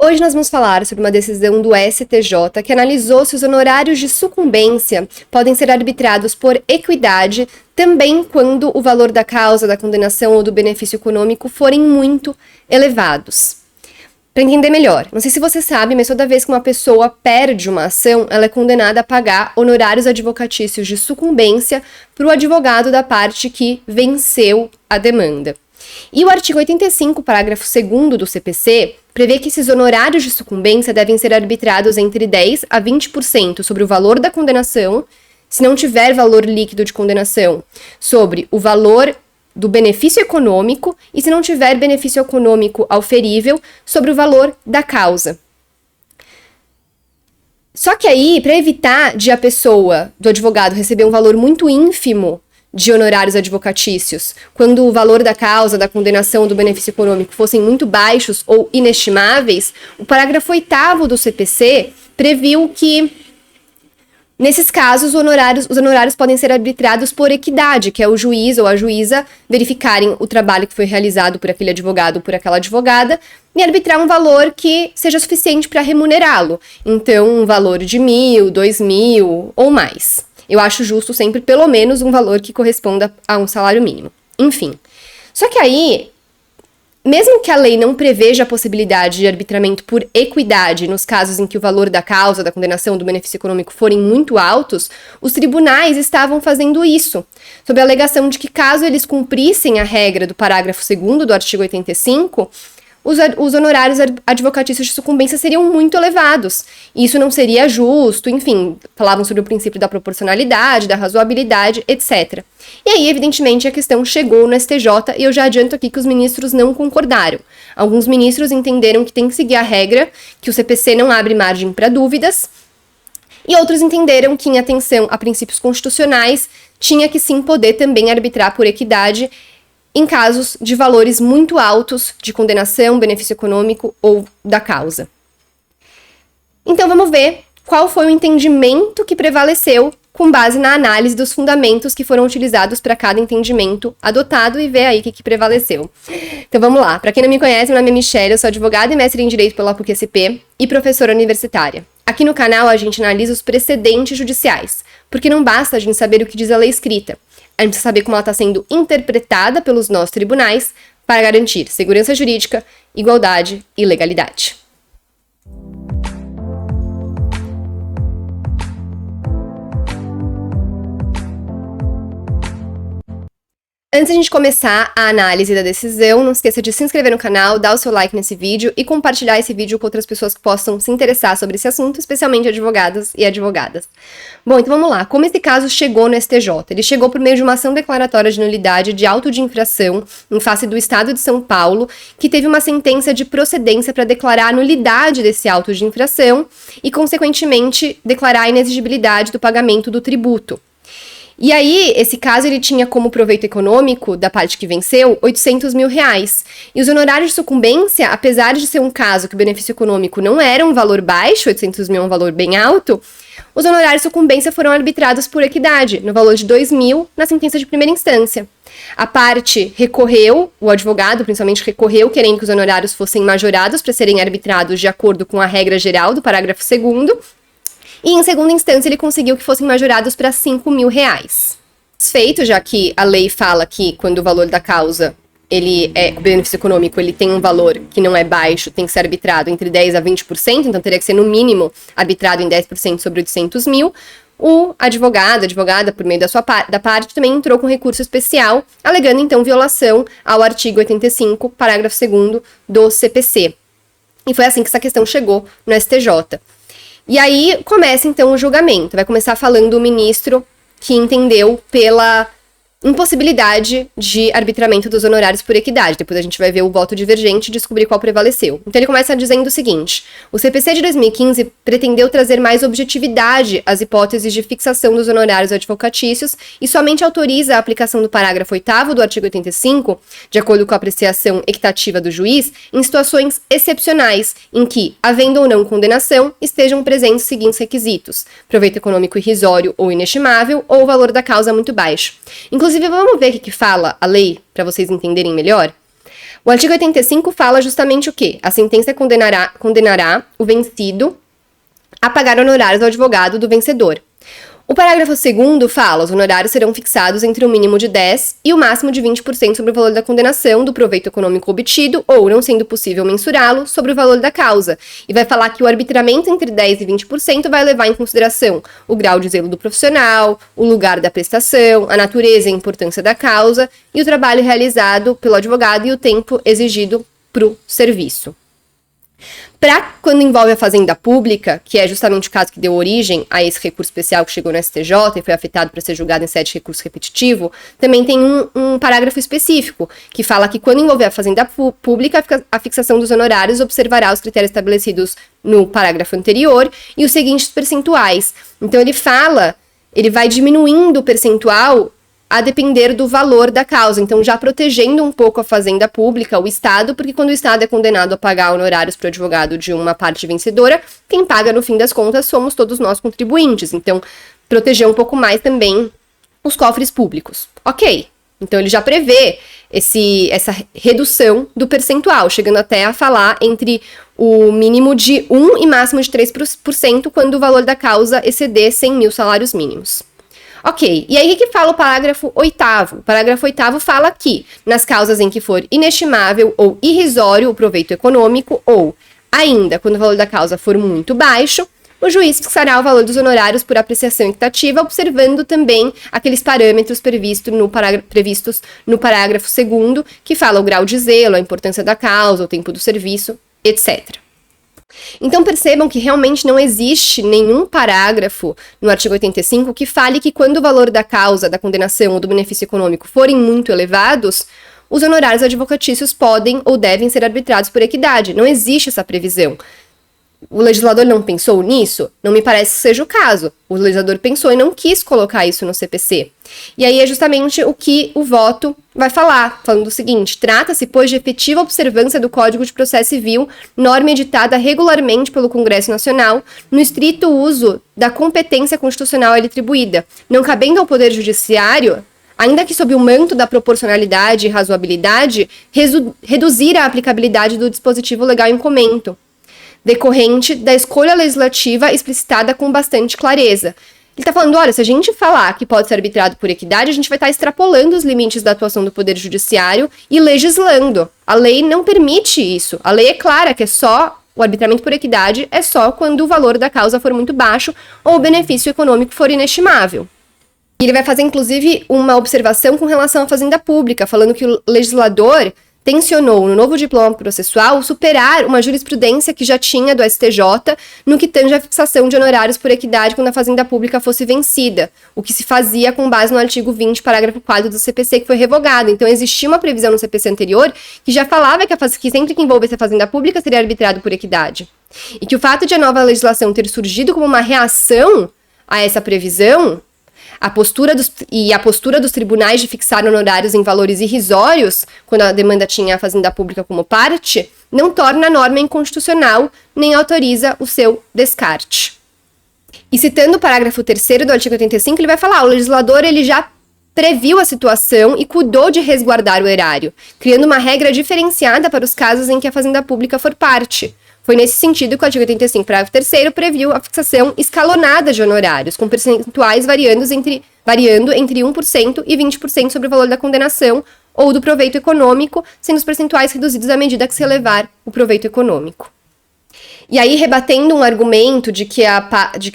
Hoje nós vamos falar sobre uma decisão do STJ que analisou se os honorários de sucumbência podem ser arbitrados por equidade também quando o valor da causa, da condenação ou do benefício econômico forem muito elevados. Para entender melhor, não sei se você sabe, mas toda vez que uma pessoa perde uma ação, ela é condenada a pagar honorários advocatícios de sucumbência para o advogado da parte que venceu a demanda. E o artigo 85, parágrafo 2º do CPC, prevê que esses honorários de sucumbência devem ser arbitrados entre 10% a 20% sobre o valor da condenação, se não tiver valor líquido de condenação, sobre o valor do benefício econômico e, se não tiver benefício econômico auferível, sobre o valor da causa. Só que aí, para evitar de a pessoa, do advogado, receber um valor muito ínfimo de honorários advocatícios, quando o valor da causa, da condenação, do benefício econômico fossem muito baixos ou inestimáveis, o parágrafo 8º do CPC previu que, nesses casos, os honorários podem ser arbitrados por equidade, que é o juiz ou a juíza verificarem o trabalho que foi realizado por aquele advogado ou por aquela advogada e arbitrar um valor que seja suficiente para remunerá-lo. Então, um valor de 1.000, 2.000 ou mais. Eu acho justo sempre pelo menos um valor que corresponda a um salário mínimo. Enfim. Só que aí, mesmo que a lei não preveja a possibilidade de arbitramento por equidade nos casos em que o valor da causa, da condenação, do benefício econômico forem muito altos, os tribunais estavam fazendo isso, sob a alegação de que caso eles cumprissem a regra do parágrafo 2º do artigo 85, os honorários advocatícios de sucumbência seriam muito elevados. E isso não seria justo, enfim, falavam sobre o princípio da proporcionalidade, da razoabilidade, etc. E aí, evidentemente, a questão chegou no STJ e eu já adianto aqui que os ministros não concordaram. Alguns ministros entenderam que tem que seguir a regra, que o CPC não abre margem para dúvidas, e outros entenderam que, em atenção a princípios constitucionais, tinha que sim poder também arbitrar por equidade em casos de valores muito altos de condenação, benefício econômico ou da causa. Então vamos ver qual foi o entendimento que prevaleceu com base na análise dos fundamentos que foram utilizados para cada entendimento adotado e ver aí o que prevaleceu. Então vamos lá. Para quem não me conhece, meu nome é Michelle, eu sou advogada e mestre em Direito pela PUC-SP e professora universitária. Aqui no canal a gente analisa os precedentes judiciais, porque não basta a gente saber o que diz a lei escrita. A gente precisa saber como ela está sendo interpretada pelos nossos tribunais para garantir segurança jurídica, igualdade e legalidade. Antes de a gente começar a análise da decisão, não esqueça de se inscrever no canal, dar o seu like nesse vídeo e compartilhar esse vídeo com outras pessoas que possam se interessar sobre esse assunto, especialmente advogados e advogadas. Bom, então vamos lá. Como esse caso chegou no STJ? Ele chegou por meio de uma ação declaratória de nulidade de auto de infração em face do Estado de São Paulo, que teve uma sentença de procedência para declarar a nulidade desse auto de infração e, consequentemente, declarar a inexigibilidade do pagamento do tributo. E aí, esse caso, ele tinha como proveito econômico da parte que venceu R$800 mil. E os honorários de sucumbência, apesar de ser um caso que o benefício econômico não era um valor baixo, 800 mil é um valor bem alto, os honorários de sucumbência foram arbitrados por equidade, no valor de 2 mil, na sentença de primeira instância. A parte recorreu, o advogado principalmente recorreu, querendo que os honorários fossem majorados para serem arbitrados de acordo com a regra geral do parágrafo 2º, e em segunda instância ele conseguiu que fossem majorados para R$5 mil. Feito, já que a lei fala que quando o valor da causa, o benefício econômico, ele tem um valor que não é baixo, tem que ser arbitrado entre 10% a 20%, então teria que ser no mínimo arbitrado em 10% sobre 800 mil, o advogada, por meio da parte, também entrou com recurso especial, alegando então violação ao artigo 85, parágrafo 2º do CPC. E foi assim que essa questão chegou no STJ. E aí começa então o julgamento. Vai começar falando o ministro que entendeu pela impossibilidade de arbitramento dos honorários por equidade. Depois a gente vai ver o voto divergente e descobrir qual prevaleceu. Então ele começa dizendo o seguinte: o CPC de 2015 pretendeu trazer mais objetividade às hipóteses de fixação dos honorários advocatícios e somente autoriza a aplicação do parágrafo 8º do artigo 85, de acordo com a apreciação equitativa do juiz, em situações excepcionais, em que, havendo ou não condenação, estejam presentes os seguintes requisitos: proveito econômico irrisório ou inestimável, ou o valor da causa muito baixo. Inclusive, vamos ver o que fala a lei, para vocês entenderem melhor? O artigo 85 fala justamente o quê? A sentença condenará o vencido a pagar honorários ao advogado do vencedor. O parágrafo 2º fala: os honorários serão fixados entre o mínimo de 10% e o máximo de 20% sobre o valor da condenação, do proveito econômico obtido, ou, não sendo possível mensurá-lo, sobre o valor da causa. E vai falar que o arbitramento entre 10% e 20% vai levar em consideração o grau de zelo do profissional, o lugar da prestação, a natureza e a importância da causa, e o trabalho realizado pelo advogado e o tempo exigido para o serviço. Para quando envolve a fazenda pública, que é justamente o caso que deu origem a esse recurso especial que chegou no STJ e foi afetado para ser julgado em sede de recurso repetitivo, também tem um parágrafo específico que fala que quando envolver a fazenda pública, a fixação dos honorários observará os critérios estabelecidos no parágrafo anterior e os seguintes percentuais. Então ele vai diminuindo o percentual a depender do valor da causa, então já protegendo um pouco a fazenda pública, o Estado, porque quando o Estado é condenado a pagar honorários para o advogado de uma parte vencedora, quem paga no fim das contas somos todos nós contribuintes, então proteger um pouco mais também os cofres públicos. Ok, então ele já prevê essa redução do percentual, chegando até a falar entre o mínimo de 1% e máximo de 3% quando o valor da causa exceder 100 mil salários mínimos. Ok, e aí o que fala o parágrafo 8º? O parágrafo 8º fala que, nas causas em que for inestimável ou irrisório o proveito econômico, ou, ainda, quando o valor da causa for muito baixo, o juiz fixará o valor dos honorários por apreciação equitativa, observando também aqueles parâmetros previstos no parágrafo 2º, que fala o grau de zelo, a importância da causa, o tempo do serviço, etc. Então percebam que realmente não existe nenhum parágrafo no artigo 85 que fale que quando o valor da causa, da condenação ou do benefício econômico forem muito elevados, os honorários advocatícios podem ou devem ser arbitrados por equidade. Não existe essa previsão. O legislador não pensou nisso? Não me parece que seja o caso. O legislador pensou e não quis colocar isso no CPC. E aí é justamente o que o voto vai falar, falando o seguinte: trata-se, pois, de efetiva observância do Código de Processo Civil, norma editada regularmente pelo Congresso Nacional, no estrito uso da competência constitucional a ele atribuída, não cabendo ao Poder Judiciário, ainda que sob o manto da proporcionalidade e razoabilidade, reduzir a aplicabilidade do dispositivo legal em comento, decorrente da escolha legislativa explicitada com bastante clareza. Ele está falando, olha, se a gente falar que pode ser arbitrado por equidade, a gente vai estar extrapolando os limites da atuação do Poder Judiciário e legislando. A lei não permite isso. A lei é clara que o arbitramento por equidade é só quando o valor da causa for muito baixo ou o benefício econômico for inestimável. E ele vai fazer, inclusive, uma observação com relação à fazenda pública, falando que o legislador tencionou, no novo diploma processual, superar uma jurisprudência que já tinha do STJ no que tange à fixação de honorários por equidade quando a fazenda pública fosse vencida, o que se fazia com base no artigo 20, parágrafo 4 do CPC, que foi revogado. Então, existia uma previsão no CPC anterior que já falava que sempre que envolvesse a fazenda pública seria arbitrado por equidade. E que o fato de a nova legislação ter surgido como uma reação a essa previsão, a postura dos tribunais de fixar honorários em valores irrisórios, quando a demanda tinha a fazenda pública como parte, não torna a norma inconstitucional, nem autoriza o seu descarte. E citando o parágrafo 3º do artigo 85, ele vai falar, o legislador ele já previu a situação e cuidou de resguardar o erário, criando uma regra diferenciada para os casos em que a fazenda pública for parte. Foi nesse sentido que o artigo 85, parágrafo 3º, previu a fixação escalonada de honorários, com percentuais variando entre 1% e 20% sobre o valor da condenação ou do proveito econômico, sendo os percentuais reduzidos à medida que se elevar o proveito econômico. E aí, rebatendo um argumento de que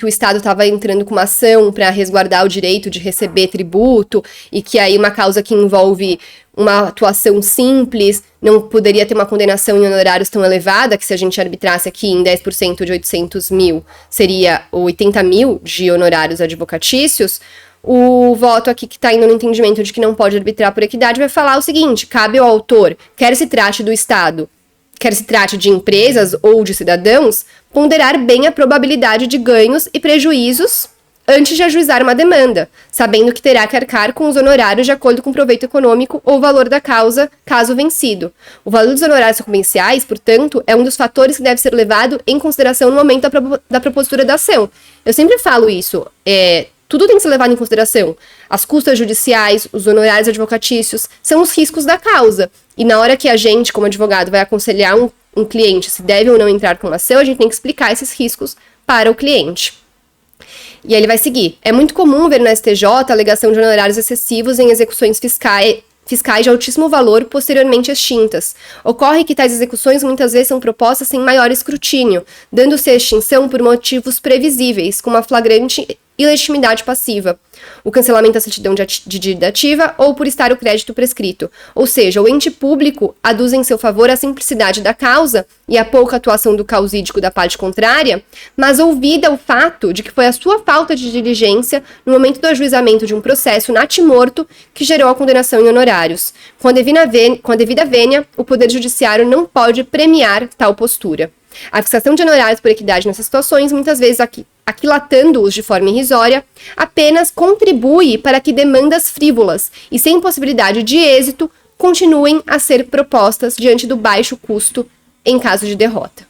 o Estado estava entrando com uma ação para resguardar o direito de receber tributo e que aí uma causa que envolve uma atuação simples não poderia ter uma condenação em honorários tão elevada, que se a gente arbitrasse aqui em 10% de 800 mil, seria 80 mil de honorários advocatícios, o voto aqui que está indo no entendimento de que não pode arbitrar por equidade vai falar o seguinte: cabe ao autor, quer se trate do Estado, quer se trate de empresas ou de cidadãos, ponderar bem a probabilidade de ganhos e prejuízos antes de ajuizar uma demanda, sabendo que terá que arcar com os honorários de acordo com o proveito econômico ou o valor da causa, caso vencido. O valor dos honorários sucumbenciais, portanto, é um dos fatores que deve ser levado em consideração no momento da propositura da ação. Eu sempre falo isso, Tudo tem que ser levado em consideração. As custas judiciais, os honorários advocatícios, são os riscos da causa. E na hora que a gente, como advogado, vai aconselhar um cliente se deve ou não entrar com uma ação, a gente tem que explicar esses riscos para o cliente. E aí ele vai seguir. É muito comum ver no STJ a alegação de honorários excessivos em execuções fiscais de altíssimo valor posteriormente extintas. Ocorre que tais execuções muitas vezes são propostas sem maior escrutínio, dando-se a extinção por motivos previsíveis, como a flagrante ilegitimidade passiva, o cancelamento da certidão de dívida ativa ou por estar o crédito prescrito. Ou seja, o ente público aduz em seu favor a simplicidade da causa e a pouca atuação do causídico da parte contrária, mas olvida o fato de que foi a sua falta de diligência no momento do ajuizamento de um processo natimorto que gerou a condenação em honorários. Com a devida vênia, o Poder Judiciário não pode premiar tal postura. A fixação de honorários por equidade nessas situações, muitas vezes aquilatando-os de forma irrisória, apenas contribui para que demandas frívolas e sem possibilidade de êxito continuem a ser propostas diante do baixo custo em caso de derrota.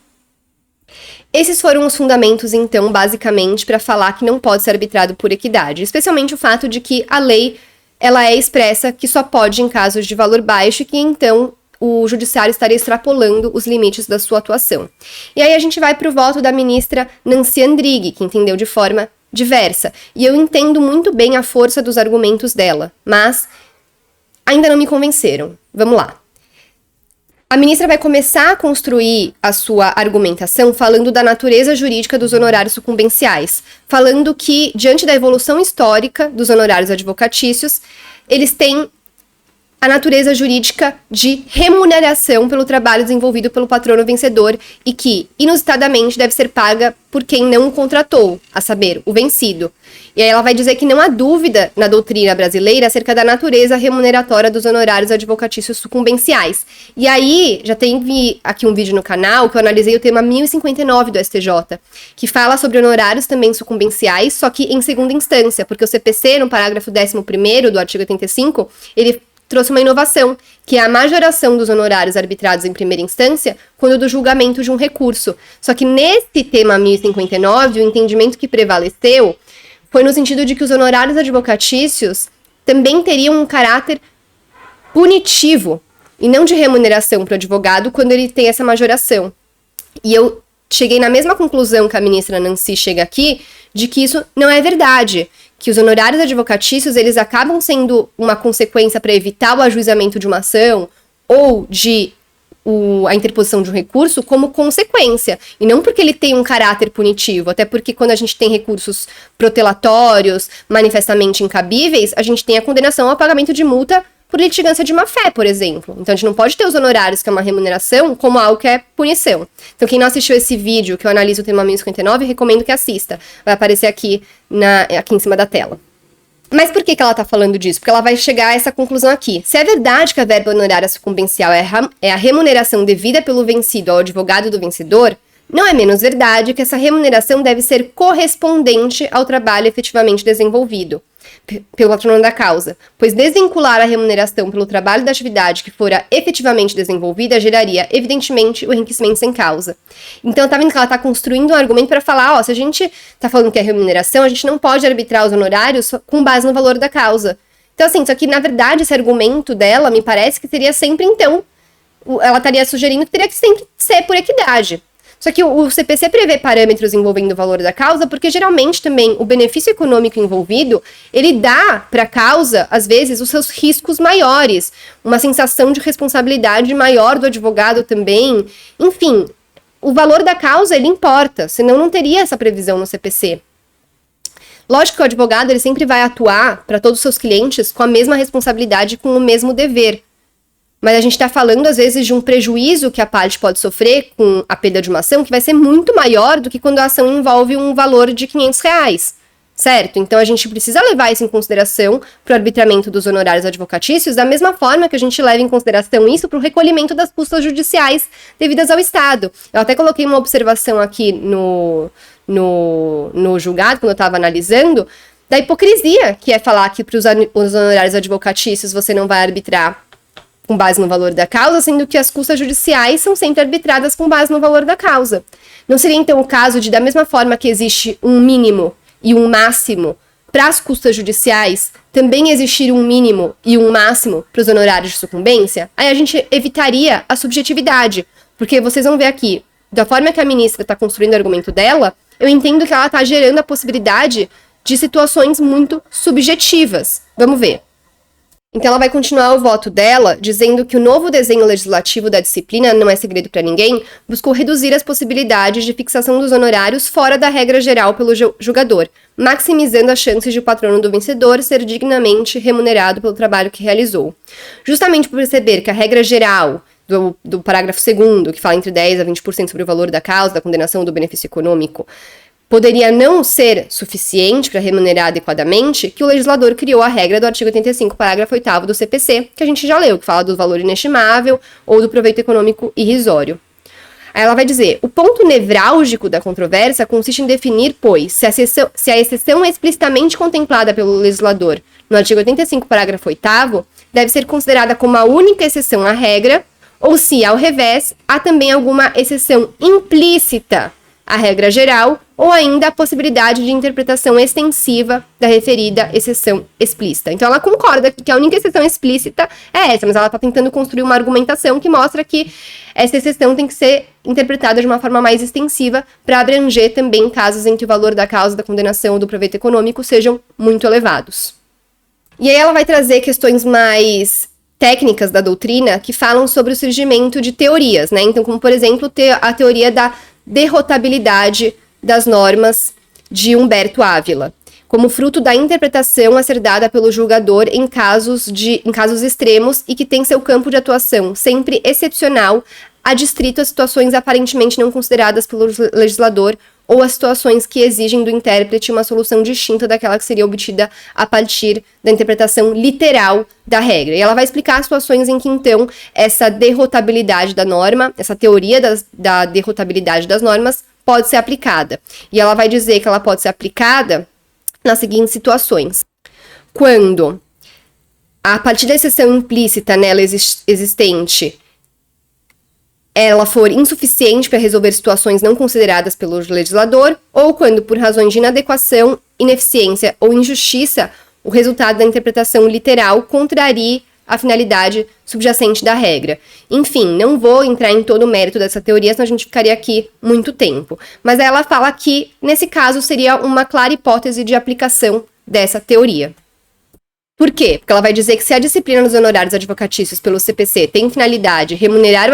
Esses foram os fundamentos, então, basicamente, para falar que não pode ser arbitrado por equidade, especialmente o fato de que a lei ela é expressa que só pode em casos de valor baixo e que, então, o judiciário estaria extrapolando os limites da sua atuação. E aí a gente vai para o voto da ministra Nancy Andrighi, que entendeu de forma diversa. E eu entendo muito bem a força dos argumentos dela, mas ainda não me convenceram. Vamos lá. A ministra vai começar a construir a sua argumentação falando da natureza jurídica dos honorários sucumbenciais, falando que, diante da evolução histórica dos honorários advocatícios, eles têm a natureza jurídica de remuneração pelo trabalho desenvolvido pelo patrono vencedor e que, inusitadamente, deve ser paga por quem não o contratou, a saber, o vencido. E aí ela vai dizer que não há dúvida na doutrina brasileira acerca da natureza remuneratória dos honorários advocatícios sucumbenciais. E aí, já tem aqui um vídeo no canal que eu analisei o tema 1059 do STJ, que fala sobre honorários também sucumbenciais, só que em segunda instância, porque o CPC, no parágrafo 11º do artigo 85, ele trouxe uma inovação, que é a majoração dos honorários arbitrados em primeira instância quando do julgamento de um recurso. Só que nesse tema 1059, o entendimento que prevaleceu foi no sentido de que os honorários advocatícios também teriam um caráter punitivo e não de remuneração para o advogado quando ele tem essa majoração. E eu cheguei na mesma conclusão que a ministra Nancy chega aqui, de que isso não é verdade, que os honorários advocatícios, eles acabam sendo uma consequência para evitar o ajuizamento de uma ação ou de a interposição de um recurso como consequência, e não porque ele tem um caráter punitivo, até porque quando a gente tem recursos protelatórios, manifestamente incabíveis, a gente tem a condenação ao pagamento de multa por litigância de má-fé, por exemplo. Então a gente não pode ter os honorários, que é uma remuneração, como algo que é punição. Então quem não assistiu esse vídeo, que eu analiso o tema 1059, recomendo que assista. Vai aparecer aqui em cima da tela. Mas por que ela tá falando disso? Porque ela vai chegar a essa conclusão aqui. Se é verdade que a verba honorária sucumbencial é a remuneração devida pelo vencido ao advogado do vencedor, não é menos verdade que essa remuneração deve ser correspondente ao trabalho efetivamente desenvolvido pelo patrono da causa, pois desvincular a remuneração pelo trabalho da atividade que fora efetivamente desenvolvida geraria, evidentemente, o enriquecimento sem causa. Então, tá vendo que ela tá construindo um argumento para falar, se a gente tá falando que é remuneração, a gente não pode arbitrar os honorários com base no valor da causa. Então, assim, só que, na verdade, esse argumento dela, me parece que seria sempre, então, ela estaria sugerindo que teria que sempre ser por equidade. Só que o CPC prevê parâmetros envolvendo o valor da causa, porque geralmente também o benefício econômico envolvido, ele dá para a causa, às vezes, os seus riscos maiores, uma sensação de responsabilidade maior do advogado também. Enfim, o valor da causa, ele importa, senão não teria essa previsão no CPC. Lógico que o advogado, ele sempre vai atuar para todos os seus clientes com a mesma responsabilidade, com o mesmo dever. Mas a gente está falando, às vezes, de um prejuízo que a parte pode sofrer com a perda de uma ação, que vai ser muito maior do que quando a ação envolve um valor de R$500, certo? Então, a gente precisa levar isso em consideração para o arbitramento dos honorários advocatícios, da mesma forma que a gente leva em consideração isso para o recolhimento das custas judiciais devidas ao Estado. Eu até coloquei uma observação aqui no julgado, quando eu estava analisando, da hipocrisia, que é falar que para os honorários advocatícios você não vai arbitrar com base no valor da causa, sendo que as custas judiciais são sempre arbitradas com base no valor da causa. Não seria, então, o caso de, da mesma forma que existe um mínimo e um máximo para as custas judiciais também existir um mínimo e um máximo para os honorários de sucumbência, aí a gente evitaria a subjetividade. Porque vocês vão ver aqui, da forma que a ministra está construindo o argumento dela, eu entendo que ela está gerando a possibilidade de situações muito subjetivas. Vamos ver. Então ela vai continuar o voto dela dizendo que o novo desenho legislativo da disciplina, não é segredo para ninguém, buscou reduzir as possibilidades de fixação dos honorários fora da regra geral pelo julgador, maximizando as chances de o patrono do vencedor ser dignamente remunerado pelo trabalho que realizou. Justamente por perceber que a regra geral do parágrafo 2º, que fala entre 10% a 20% sobre o valor da causa, da condenação ou do benefício econômico, poderia não ser suficiente para remunerar adequadamente, que o legislador criou a regra do artigo 85, parágrafo 8º do CPC, que a gente já leu, que fala do valor inestimável ou do proveito econômico irrisório. Aí ela vai dizer, o ponto nevrálgico da controvérsia consiste em definir, pois, se a exceção é explicitamente contemplada pelo legislador no artigo 85, parágrafo 8º, deve ser considerada como a única exceção à regra, ou se, ao revés, há também alguma exceção implícita à regra geral, ou ainda a possibilidade de interpretação extensiva da referida exceção explícita. Então ela concorda que a única exceção explícita é essa, mas ela está tentando construir uma argumentação que mostra que essa exceção tem que ser interpretada de uma forma mais extensiva para abranger também casos em que o valor da causa, da condenação ou do proveito econômico sejam muito elevados. E aí ela vai trazer questões mais técnicas da doutrina que falam sobre o surgimento de teorias, né? Então, como por exemplo, a teoria da derrotabilidade das normas de Humberto Ávila, como fruto da interpretação a ser dada pelo julgador em casos extremos e que tem seu campo de atuação sempre excepcional, adstrito a situações aparentemente não consideradas pelo legislador ou a situações que exigem do intérprete uma solução distinta daquela que seria obtida a partir da interpretação literal da regra. E ela vai explicar as situações em que, então, essa derrotabilidade da norma, essa teoria da derrotabilidade das normas, pode ser aplicada. E ela vai dizer que ela pode ser aplicada nas seguintes situações. Quando, a partir da exceção implícita nela existente, ela for insuficiente para resolver situações não consideradas pelo legislador, ou quando, por razões de inadequação, ineficiência ou injustiça, o resultado da interpretação literal contrarie a finalidade subjacente da regra. Enfim, não vou entrar em todo o mérito dessa teoria, senão a gente ficaria aqui muito tempo. Mas ela fala que, nesse caso, seria uma clara hipótese de aplicação dessa teoria. Por quê? Porque ela vai dizer que se a disciplina dos honorários advocatícios pelo CPC tem finalidade remunerar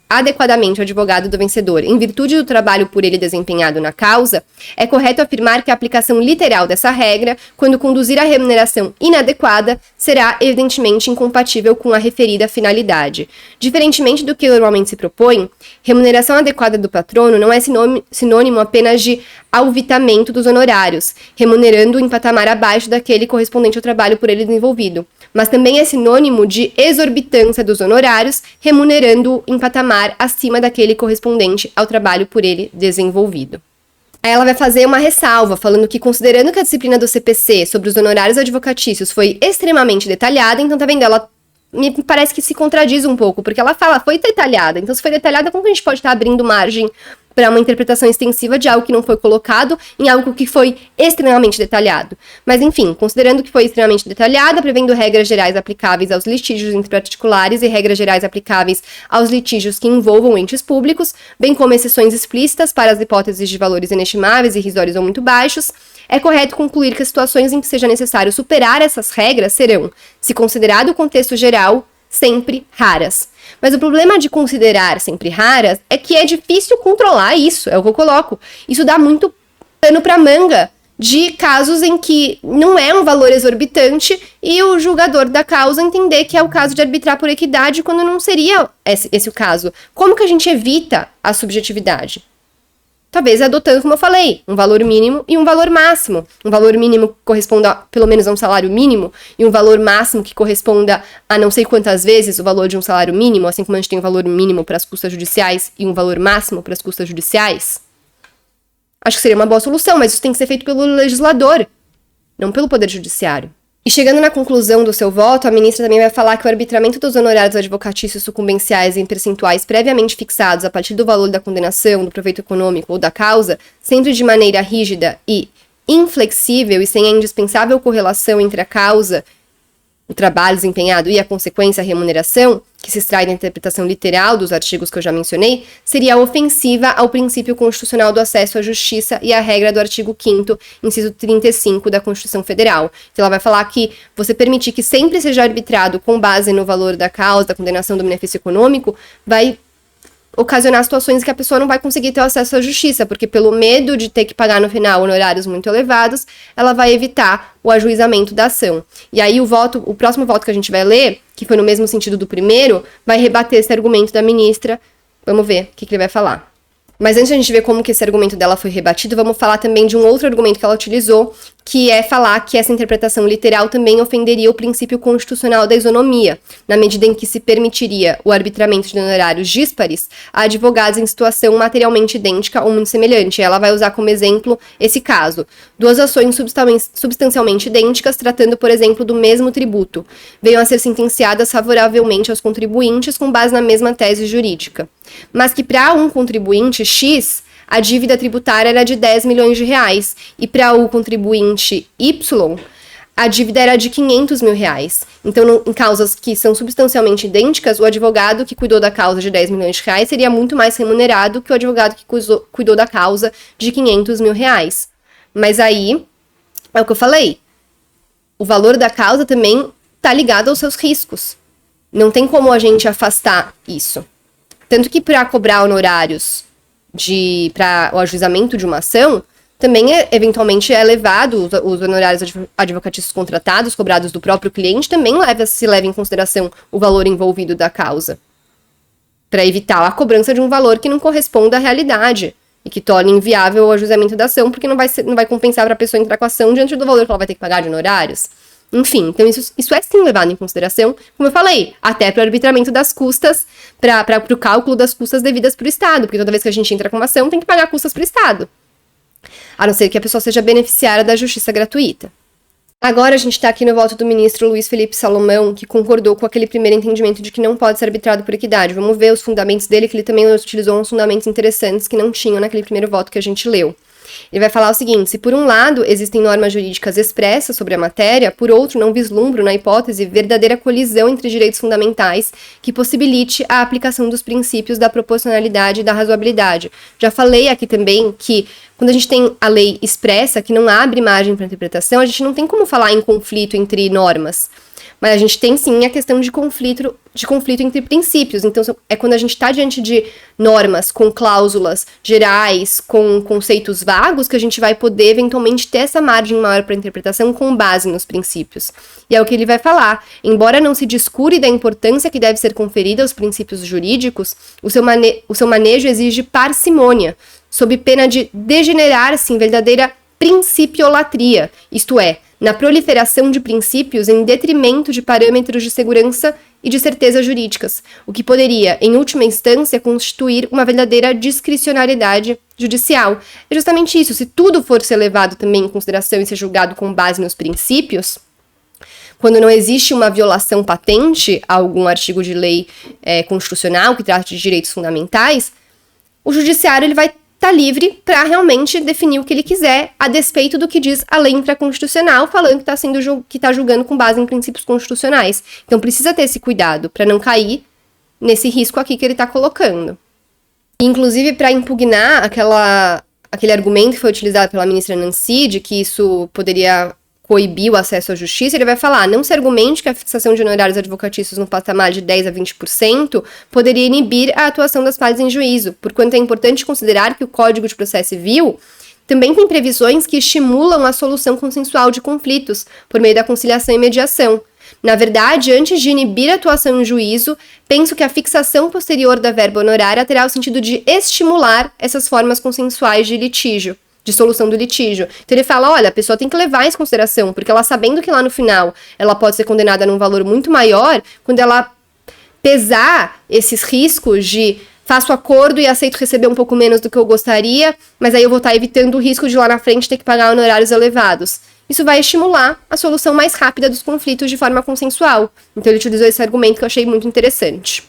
adequadamente o advogado do vencedor em virtude do trabalho por ele desempenhado na causa, é correto afirmar que a aplicação literal dessa regra, quando conduzir a remuneração inadequada, será evidentemente incompatível com a referida finalidade. Diferentemente do que normalmente se propõe, remuneração adequada do patrono não é sinônimo apenas de alvitamento dos honorários, remunerando em patamar abaixo daquele correspondente ao trabalho por ele desenvolvido, mas também é sinônimo de exorbitância dos honorários, remunerando em patamar acima daquele correspondente ao trabalho por ele desenvolvido. Aí ela vai fazer uma ressalva, falando que, considerando que a disciplina do CPC sobre os honorários advocatícios foi extremamente detalhada, então tá vendo, ela me parece que se contradiz um pouco, porque ela fala, foi detalhada, então se foi detalhada, como que a gente pode estar abrindo margem para uma interpretação extensiva de algo que não foi colocado em algo que foi extremamente detalhado? Mas enfim, considerando que foi extremamente detalhada, prevendo regras gerais aplicáveis aos litígios entre particulares e regras gerais aplicáveis aos litígios que envolvam entes públicos, bem como exceções explícitas para as hipóteses de valores inestimáveis, irrisórios ou muito baixos, é correto concluir que as situações em que seja necessário superar essas regras serão, se considerado o contexto geral, sempre raras. Mas o problema de considerar sempre raras é que é difícil controlar isso, é o que eu coloco. Isso dá muito pano pra manga de casos em que não é um valor exorbitante e o julgador da causa entender que é o caso de arbitrar por equidade quando não seria esse o caso. Como que a gente evita a subjetividade? Talvez adotando, como eu falei, um valor mínimo e um valor máximo. Um valor mínimo que corresponda pelo menos a um salário mínimo e um valor máximo que corresponda a não sei quantas vezes o valor de um salário mínimo, assim como a gente tem um valor mínimo para as custas judiciais e um valor máximo para as custas judiciais. Acho que seria uma boa solução, mas isso tem que ser feito pelo legislador, não pelo Poder Judiciário. E chegando na conclusão do seu voto, a ministra também vai falar que o arbitramento dos honorários advocatícios sucumbenciais em percentuais previamente fixados a partir do valor da condenação, do proveito econômico ou da causa, sempre de maneira rígida e inflexível e sem a indispensável correlação entre a causa, o trabalho desempenhado e a consequência, a remuneração, que se extrai da interpretação literal dos artigos que eu já mencionei, seria ofensiva ao princípio constitucional do acesso à justiça e à regra do artigo 5º, inciso 35 da Constituição Federal. Então ela vai falar que você permitir que sempre seja arbitrado com base no valor da causa, da condenação do benefício econômico, vai ocasionar situações que a pessoa não vai conseguir ter acesso à justiça, porque pelo medo de ter que pagar no final honorários muito elevados, ela vai evitar o ajuizamento da ação. E aí o próximo voto que a gente vai ler, que foi no mesmo sentido do primeiro, vai rebater esse argumento da ministra. Vamos ver o que ele vai falar. Mas antes de a gente ver como que esse argumento dela foi rebatido, vamos falar também de um outro argumento que ela utilizou, que é falar que essa interpretação literal também ofenderia o princípio constitucional da isonomia, na medida em que se permitiria o arbitramento de honorários díspares a advogados em situação materialmente idêntica ou muito semelhante. Ela vai usar como exemplo esse caso. Duas ações substancialmente idênticas, tratando, por exemplo, do mesmo tributo, venham a ser sentenciadas favoravelmente aos contribuintes com base na mesma tese jurídica. Mas que para um contribuinte X, a dívida tributária era de 10 milhões de reais, e para o contribuinte Y, a dívida era de 500 mil reais. Então, em causas que são substancialmente idênticas, o advogado que cuidou da causa de 10 milhões de reais seria muito mais remunerado que o advogado que cuidou da causa de 500 mil reais. Mas aí, é o que eu falei, o valor da causa também está ligado aos seus riscos. Não tem como a gente afastar isso. Tanto que para cobrar honorários para o ajuizamento de uma ação, também eventualmente é elevado os honorários advocatícios contratados, cobrados do próprio cliente, também se leva em consideração o valor envolvido da causa, para evitar a cobrança de um valor que não corresponda à realidade e que torne inviável o ajuizamento da ação, porque não vai compensar para a pessoa entrar com a ação diante do valor que ela vai ter que pagar de honorários. Enfim, então isso é sim levado em consideração, como eu falei, até para o arbitramento das custas, para o cálculo das custas devidas para o Estado, porque toda vez que a gente entra com uma ação, tem que pagar custas para o Estado, a não ser que a pessoa seja beneficiária da justiça gratuita. Agora a gente está aqui no voto do ministro Luiz Felipe Salomão, que concordou com aquele primeiro entendimento de que não pode ser arbitrado por equidade. Vamos ver os fundamentos dele, que ele também utilizou uns fundamentos interessantes que não tinham naquele primeiro voto que a gente leu. Ele vai falar o seguinte: se por um lado existem normas jurídicas expressas sobre a matéria, por outro não vislumbro, na hipótese, verdadeira colisão entre direitos fundamentais que possibilite a aplicação dos princípios da proporcionalidade e da razoabilidade. Já falei aqui também que quando a gente tem a lei expressa, que não abre margem para interpretação, a gente não tem como falar em conflito entre normas. Mas a gente tem sim a questão de conflito entre princípios. Então, é quando a gente está diante de normas com cláusulas gerais, com conceitos vagos, que a gente vai poder eventualmente ter essa margem maior para interpretação com base nos princípios. E é o que ele vai falar. Embora não se descure da importância que deve ser conferida aos princípios jurídicos, o seu manejo exige parcimônia, sob pena de degenerar-se em verdadeira principiolatria, isto é, na proliferação de princípios em detrimento de parâmetros de segurança e de certeza jurídicas, o que poderia, em última instância, constituir uma verdadeira discricionariedade judicial. É justamente isso, se tudo for ser levado também em consideração e ser julgado com base nos princípios, quando não existe uma violação patente a algum artigo de lei constitucional que trate de direitos fundamentais, o judiciário ele vai está livre para realmente definir o que ele quiser, a despeito do que diz a lei infraconstitucional, falando que está julgando com base em princípios constitucionais. Então precisa ter esse cuidado para não cair nesse risco aqui que ele está colocando. Inclusive, para impugnar aquele argumento que foi utilizado pela ministra Nancy, de que isso poderia coibir o acesso à justiça, ele vai falar: não se argumente que a fixação de honorários advocatícios no patamar de 10% a 20% poderia inibir a atuação das partes em juízo, porquanto é importante considerar que o Código de Processo Civil também tem previsões que estimulam a solução consensual de conflitos por meio da conciliação e mediação. Na verdade, antes de inibir a atuação em juízo, penso que a fixação posterior da verba honorária terá o sentido de estimular essas formas consensuais de litígio, de solução do litígio. Então ele fala, olha, a pessoa tem que levar isso em consideração, porque ela sabendo que lá no final ela pode ser condenada num valor muito maior, quando ela pesar esses riscos de faço acordo e aceito receber um pouco menos do que eu gostaria, mas aí eu vou estar evitando o risco de lá na frente ter que pagar honorários elevados. Isso vai estimular a solução mais rápida dos conflitos de forma consensual. Então ele utilizou esse argumento que eu achei muito interessante.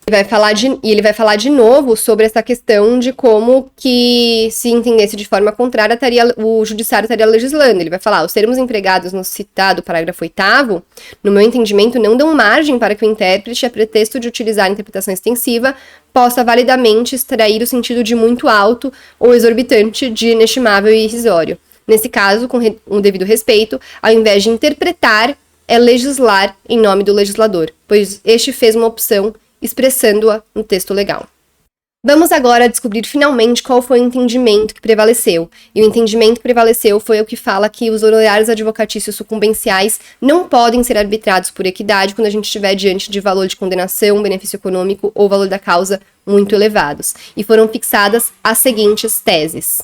Ele vai falar de novo sobre essa questão de como que, se entendesse de forma contrária, o judiciário estaria legislando. Ele vai falar, os termos empregados no citado parágrafo 8º, no meu entendimento, não dão margem para que o intérprete, a pretexto de utilizar a interpretação extensiva, possa validamente extrair o sentido de muito alto ou exorbitante de inestimável e irrisório. Nesse caso, com um devido respeito, ao invés de interpretar, é legislar em nome do legislador, pois este fez uma opção expressando-a no texto legal. Vamos agora descobrir finalmente qual foi o entendimento que prevaleceu. E o entendimento que prevaleceu foi o que fala que os honorários advocatícios sucumbenciais não podem ser arbitrados por equidade quando a gente estiver diante de valor de condenação, benefício econômico ou valor da causa muito elevados. E foram fixadas as seguintes teses.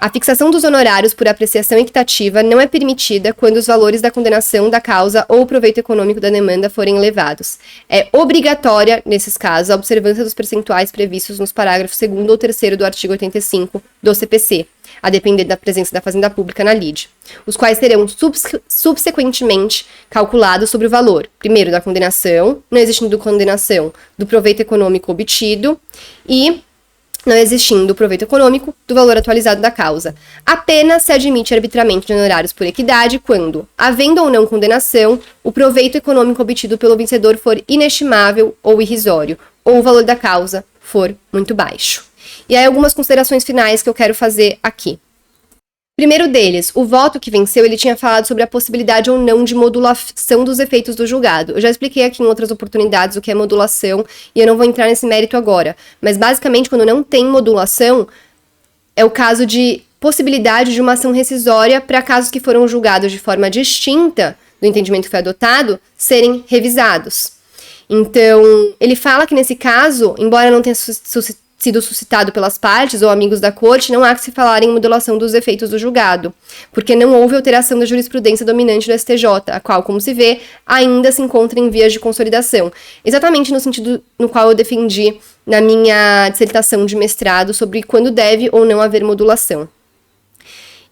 A fixação dos honorários por apreciação equitativa não é permitida quando os valores da condenação da causa ou o proveito econômico da demanda forem elevados. É obrigatória, nesses casos, a observância dos percentuais previstos nos parágrafos 2º ou 3º do artigo 85 do CPC, a depender da presença da Fazenda Pública na lide, os quais serão subsequentemente calculados sobre o valor, primeiro, da condenação, não existindo condenação, do proveito econômico obtido e não existindo proveito econômico do valor atualizado da causa. Apenas se admite arbitramento de honorários por equidade quando, havendo ou não condenação, o proveito econômico obtido pelo vencedor for inestimável ou irrisório, ou o valor da causa for muito baixo. E aí algumas considerações finais que eu quero fazer aqui. Primeiro deles, o voto que venceu, ele tinha falado sobre a possibilidade ou não de modulação dos efeitos do julgado. Eu já expliquei aqui em outras oportunidades o que é modulação e eu não vou entrar nesse mérito agora. Mas basicamente, quando não tem modulação, é o caso de possibilidade de uma ação rescisória para casos que foram julgados de forma distinta do entendimento que foi adotado, serem revisados. Então, ele fala que nesse caso, embora não tenha sido suscitado pelas partes ou amigos da corte, não há que se falar em modulação dos efeitos do julgado, porque não houve alteração da jurisprudência dominante do STJ, a qual, como se vê, ainda se encontra em vias de consolidação. Exatamente no sentido no qual eu defendi na minha dissertação de mestrado sobre quando deve ou não haver modulação.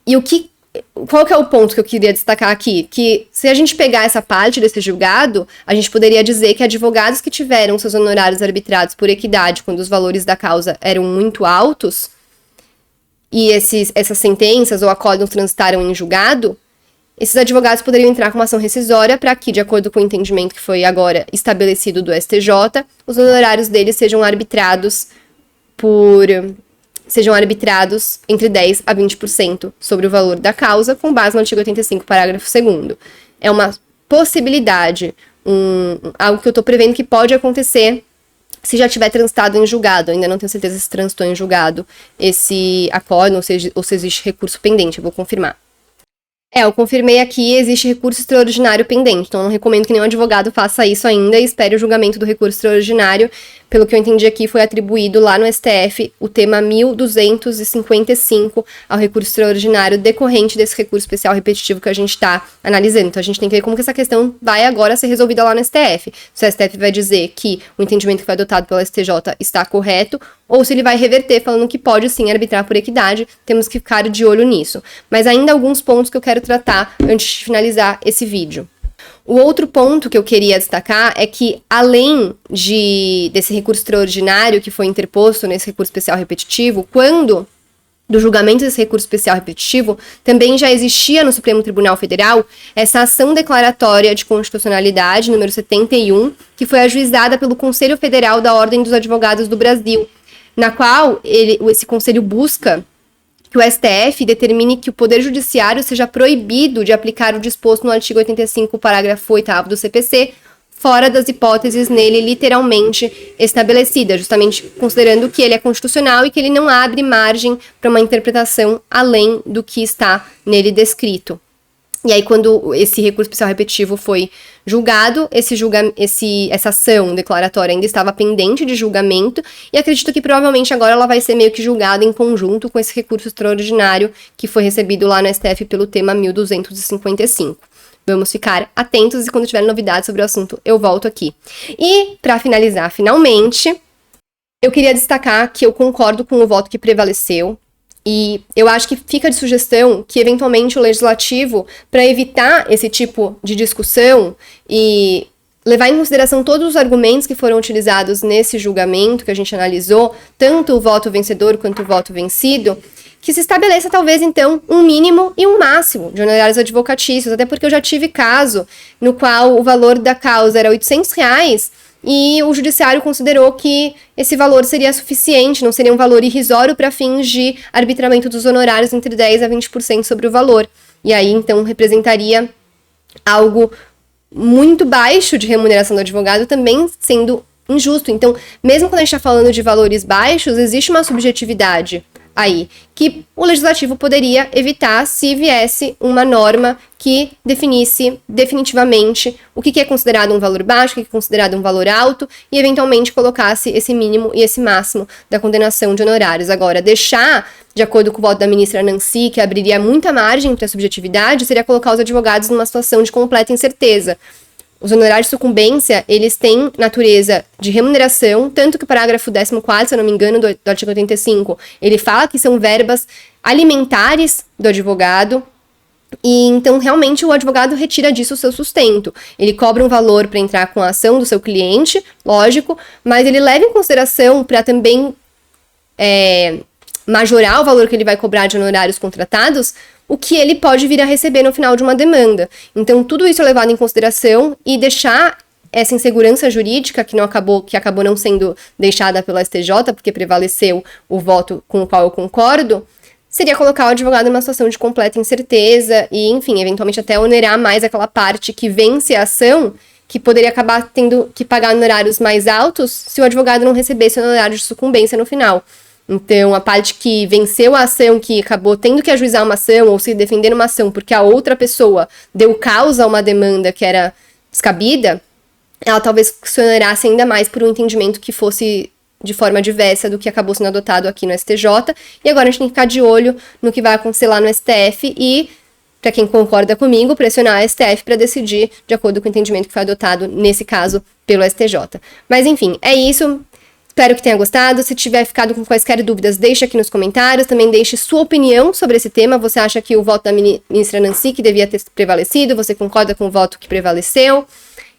E qual que é o ponto que eu queria destacar aqui? Que se a gente pegar essa parte desse julgado, a gente poderia dizer que advogados que tiveram seus honorários arbitrados por equidade quando os valores da causa eram muito altos e essas sentenças ou acórdãos transitaram em julgado, esses advogados poderiam entrar com uma ação rescisória para que, de acordo com o entendimento que foi agora estabelecido do STJ, os honorários deles sejam arbitrados entre 10% a 20% sobre o valor da causa, com base no artigo 85, parágrafo 2º. É uma possibilidade, algo que eu estou prevendo que pode acontecer se já tiver transitado em julgado. Eu ainda não tenho certeza se transitou em julgado esse acórdão ou se existe recurso pendente, eu vou confirmar. Eu confirmei aqui, existe recurso extraordinário pendente, então eu não recomendo que nenhum advogado faça isso ainda e espere o julgamento do recurso extraordinário. Pelo que eu entendi aqui, foi atribuído lá no STF o tema 1255 ao recurso extraordinário decorrente desse recurso especial repetitivo que a gente está analisando. Então a gente tem que ver como que essa questão vai agora ser resolvida lá no STF. Se o STF vai dizer que o entendimento que foi adotado pela STJ está correto, ou se ele vai reverter falando que pode sim arbitrar por equidade, temos que ficar de olho nisso. Mas ainda alguns pontos que eu quero tratar antes de finalizar esse vídeo. O outro ponto que eu queria destacar é que, além desse recurso extraordinário que foi interposto nesse recurso especial repetitivo, quando do julgamento desse recurso especial repetitivo, também já existia no Supremo Tribunal Federal essa ação declaratória de constitucionalidade, número 71, que foi ajuizada pelo Conselho Federal da Ordem dos Advogados do Brasil, na qual esse conselho busca que o STF determine que o Poder Judiciário seja proibido de aplicar o disposto no artigo 85, parágrafo 8º do CPC, fora das hipóteses nele literalmente estabelecidas, justamente considerando que ele é constitucional e que ele não abre margem para uma interpretação além do que está nele descrito. E aí, quando esse recurso especial repetitivo foi julgado, essa ação declaratória ainda estava pendente de julgamento, e acredito que provavelmente agora ela vai ser meio que julgada em conjunto com esse recurso extraordinário que foi recebido lá no STF pelo tema 1255. Vamos ficar atentos e quando tiver novidades sobre o assunto, eu volto aqui. E, para finalizar, finalmente, eu queria destacar que eu concordo com o voto que prevaleceu. E eu acho que fica de sugestão que, eventualmente, o legislativo, para evitar esse tipo de discussão e levar em consideração todos os argumentos que foram utilizados nesse julgamento que a gente analisou, tanto o voto vencedor quanto o voto vencido, que se estabeleça talvez então um mínimo e um máximo de honorários advocatícios, até porque eu já tive caso no qual o valor da causa era R$800 e o judiciário considerou que esse valor seria suficiente, não seria um valor irrisório para fins de arbitramento dos honorários entre 10% a 20% sobre o valor. E aí então representaria algo muito baixo de remuneração do advogado, também sendo injusto. Então, mesmo quando a gente está falando de valores baixos, existe uma subjetividade aí, que o legislativo poderia evitar se viesse uma norma que definisse definitivamente o que é considerado um valor baixo, o que é considerado um valor alto, e eventualmente colocasse esse mínimo e esse máximo da condenação de honorários. Agora, deixar, de acordo com o voto da ministra Nancy, que abriria muita margem para a subjetividade, seria colocar os advogados numa situação de completa incerteza. Os honorários de sucumbência, eles têm natureza de remuneração, tanto que o parágrafo 14º, se eu não me engano, do artigo 85, ele fala que são verbas alimentares do advogado, e então realmente o advogado retira disso o seu sustento. Ele cobra um valor para entrar com a ação do seu cliente, lógico, mas ele leva em consideração para também majorar o valor que ele vai cobrar de honorários contratados, o que ele pode vir a receber no final de uma demanda. Então, tudo isso é levado em consideração e deixar essa insegurança jurídica, que acabou não sendo deixada pelo STJ, porque prevaleceu o voto com o qual eu concordo, seria colocar o advogado numa situação de completa incerteza e, enfim, eventualmente até onerar mais aquela parte que vence a ação, que poderia acabar tendo que pagar honorários mais altos se o advogado não recebesse honorário de sucumbência no final. Então, a parte que venceu a ação, que acabou tendo que ajuizar uma ação ou se defender uma ação porque a outra pessoa deu causa a uma demanda que era descabida, ela talvez se onerasse ainda mais por um entendimento que fosse de forma diversa do que acabou sendo adotado aqui no STJ. E agora a gente tem que ficar de olho no que vai acontecer lá no STF e, para quem concorda comigo, pressionar a STF para decidir de acordo com o entendimento que foi adotado, nesse caso, pelo STJ. Mas, enfim, é isso. Espero que tenha gostado. Se tiver ficado com quaisquer dúvidas, deixe aqui nos comentários. Também deixe sua opinião sobre esse tema. Você acha que o voto da ministra Nancy que devia ter prevalecido? Você concorda com o voto que prevaleceu?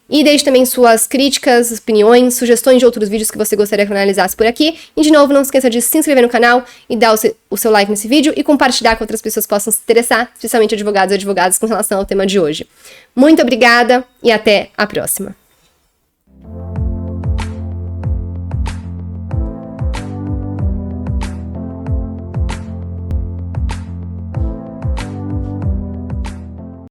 E deixe também suas críticas, opiniões, sugestões de outros vídeos que você gostaria que eu analisasse por aqui. E, de novo, não esqueça de se inscrever no canal e dar o seu like nesse vídeo e compartilhar com outras pessoas que possam se interessar, especialmente advogados e advogadas, com relação ao tema de hoje. Muito obrigada e até a próxima!